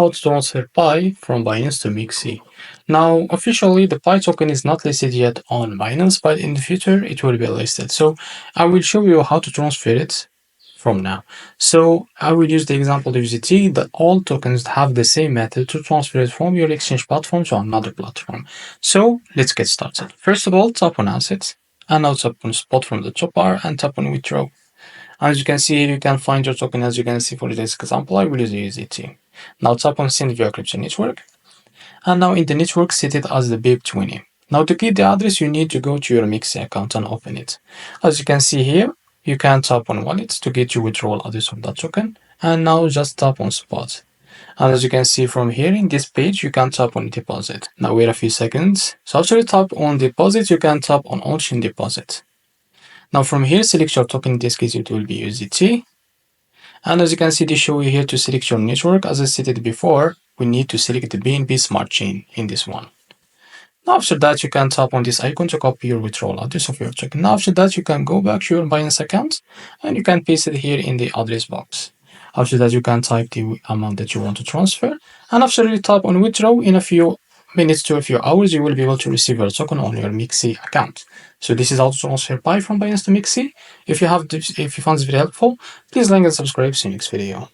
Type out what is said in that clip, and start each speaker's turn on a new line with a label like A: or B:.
A: how to transfer Pi from Binance to Mexc. Now, officially, the Pi token is not listed yet on Binance, but in the future, it will be listed. So I will show you how to transfer it from now. So I will use the example of USDT that all tokens have the same method to transfer it from your exchange platform to another platform. So let's get started. First of all, tap on Assets, and now tap on Spot from the top bar and tap on Withdraw. As you can see here, you can find your token. As you can see for this example, I will use the USDT. Now tap on Send via crypto network. And now in the network, set it as the BIP20. Now to get the address, you need to go to your Mexc account and open it. As you can see here, you can tap on Wallet to get your withdrawal address of that token. And now just tap on Spot. And as you can see from here in this page, you can tap on Deposit. Now wait a few seconds. So after you tap on Deposit, you can tap on On-Chain Deposit. Now from here, select your token. In this case, it will be USDT. And as you can see, they show you here to select your network. As I stated before, we need to select the BNB Smart Chain in this one. Now after that, you can tap on this icon to copy your withdrawal address of your token. Now after that, you can go back to your Binance account and you can paste it here in the address box. After that, you can type the amount that you want to transfer. And after you tap on withdraw, in a few minutes to a few hours, you will be able to receive your token on your Mexc account. So this is how to transfer Pi from Binance to Mexc. If you found this very helpful, please like and subscribe. See you next video.